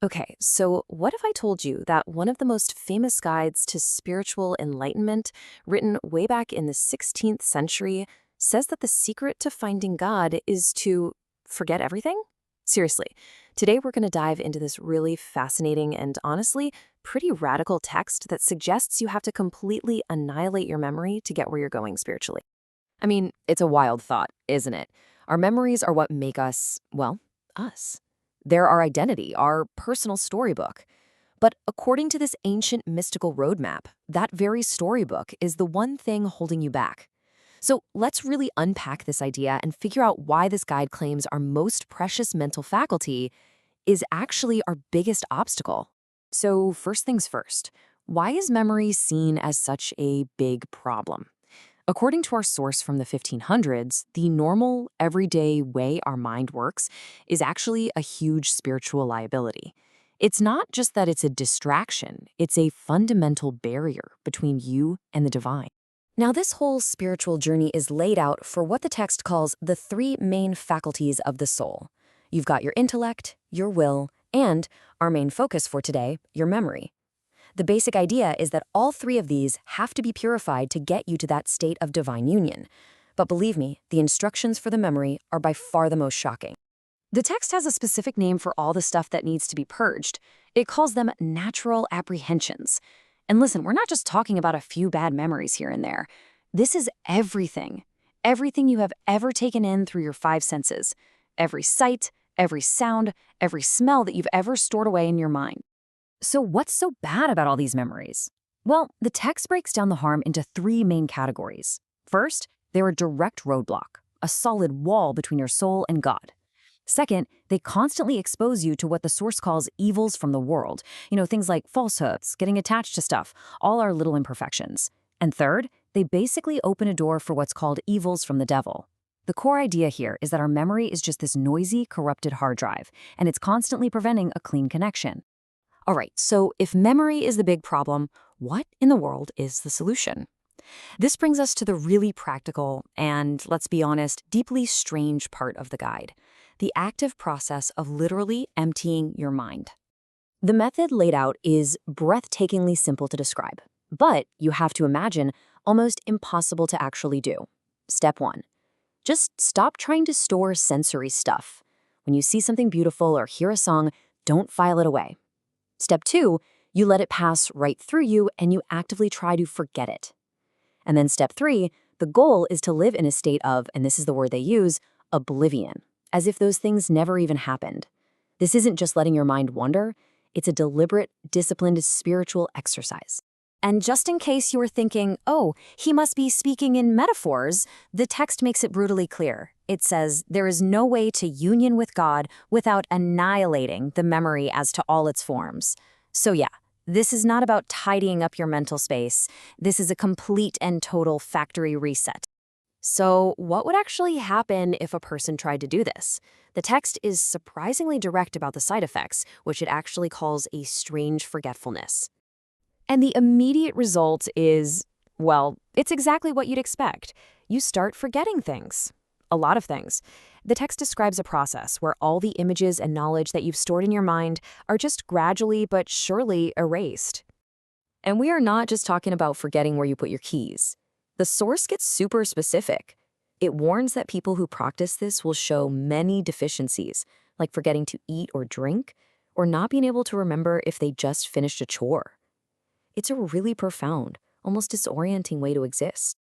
Okay, so what if I told you that one of the most famous guides to spiritual enlightenment, written way back in the 16th century, says that the secret to finding God is to forget everything? Seriously, today we're going to dive into this really fascinating and honestly pretty radical text that suggests you have to completely annihilate your memory to get where you're going spiritually. I mean, it's a wild thought, isn't it? Our memories are what make us, well, us. They're our identity, our personal storybook. But according to this ancient mystical roadmap, that very storybook is the one thing holding you back. So let's really unpack this idea and figure out why this guide claims our most precious mental faculty is actually our biggest obstacle. So first things first, why is memory seen as such a big problem? According to our source from the 1500s, the normal, everyday way our mind works is actually a huge spiritual liability. It's not just that it's a distraction, it's a fundamental barrier between you and the divine. Now, this whole spiritual journey is laid out for what the text calls the three main faculties of the soul. You've got your intellect, your will, and, our main focus for today, your memory. The basic idea is that all three of these have to be purified to get you to that state of divine union. But believe me, the instructions for the memory are by far the most shocking. The text has a specific name for all the stuff that needs to be purged. It calls them natural apprehensions. And listen, we're not just talking about a few bad memories here and there. This is everything. Everything you have ever taken in through your five senses. Every sight, every sound, every smell that you've ever stored away in your mind. So what's so bad about all these memories? Well, the text breaks down the harm into three main categories. First, they're a direct roadblock, a solid wall between your soul and God. Second, they constantly expose you to what the source calls evils from the world. Things like falsehoods, getting attached to stuff, all our little imperfections. And third, they basically open a door for what's called evils from the devil. The core idea here is that our memory is just this noisy, corrupted hard drive, and it's constantly preventing a clean connection. All right, so if memory is the big problem, what in the world is the solution? This brings us to the really practical and, let's be honest, deeply strange part of the guide, the active process of literally emptying your mind. The method laid out is breathtakingly simple to describe, but you have to imagine almost impossible to actually do. Step one, just stop trying to store sensory stuff. When you see something beautiful or hear a song, don't file it away. Step two, you let it pass right through you and you actively try to forget it. And then step three, the goal is to live in a state of, and this is the word they use, oblivion, as if those things never even happened. This isn't just letting your mind wander, it's a deliberate, disciplined spiritual exercise. And just in case you were thinking, oh, he must be speaking in metaphors, the text makes it brutally clear. It says there is no way to union with God without annihilating the memory as to all its forms. So yeah, this is not about tidying up your mental space. This is a complete and total factory reset. So what would actually happen if a person tried to do this? The text is surprisingly direct about the side effects, which it actually calls a strange forgetfulness. And the immediate result is, well, it's exactly what you'd expect. You start forgetting things. A lot of things. The text describes a process where all the images and knowledge that you've stored in your mind are just gradually but surely erased. And we are not just talking about forgetting where you put your keys. The source gets super specific. It warns that people who practice this will show many deficiencies, like forgetting to eat or drink, or not being able to remember if they just finished a chore. It's a really profound, almost disorienting way to exist.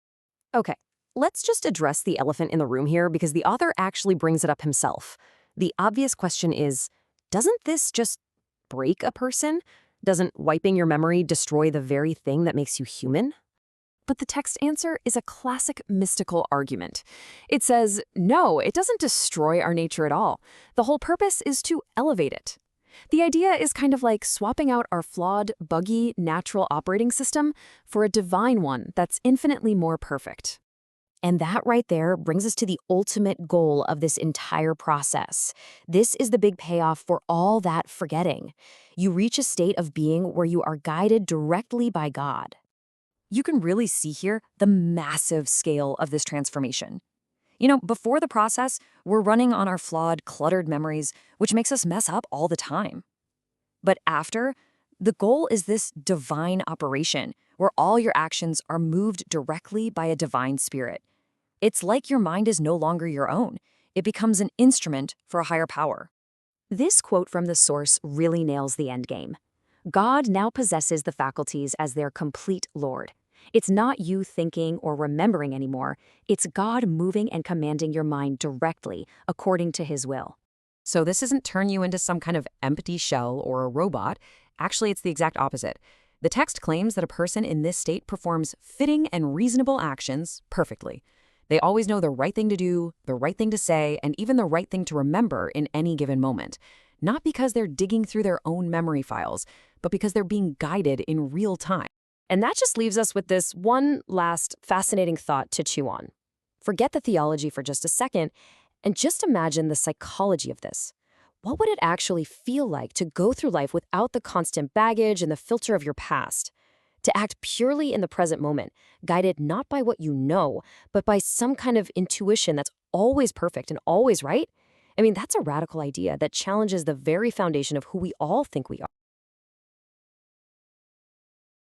Okay, let's just address the elephant in the room here because the author actually brings it up himself. The obvious question is, doesn't this just break a person? Doesn't wiping your memory destroy the very thing that makes you human? But the text answer is a classic mystical argument. It says, no, it doesn't destroy our nature at all. The whole purpose is to elevate it. The idea is kind of like swapping out our flawed, buggy, natural operating system for a divine one that's infinitely more perfect. And that right there brings us to the ultimate goal of this entire process. This is the big payoff for all that forgetting. You reach a state of being where you are guided directly by God. You can really see here the massive scale of this transformation. Before the process, we're running on our flawed, cluttered memories, which makes us mess up all the time. But after, the goal is this divine operation where all your actions are moved directly by a divine spirit. It's like your mind is no longer your own. It becomes an instrument for a higher power. This quote from the source really nails the endgame. God now possesses the faculties as their complete Lord. It's not you thinking or remembering anymore. It's God moving and commanding your mind directly according to his will. So this doesn't turn you into some kind of empty shell or a robot. Actually, it's the exact opposite. The text claims that a person in this state performs fitting and reasonable actions perfectly. They always know the right thing to do, the right thing to say, and even the right thing to remember in any given moment. Not because they're digging through their own memory files, but because they're being guided in real time. And that just leaves us with this one last fascinating thought to chew on. Forget the theology for just a second and just imagine the psychology of this. What would it actually feel like to go through life without the constant baggage and the filter of your past? To act purely in the present moment, guided not by what you know, but by some kind of intuition that's always perfect and always right? I mean, that's a radical idea that challenges the very foundation of who we all think we are.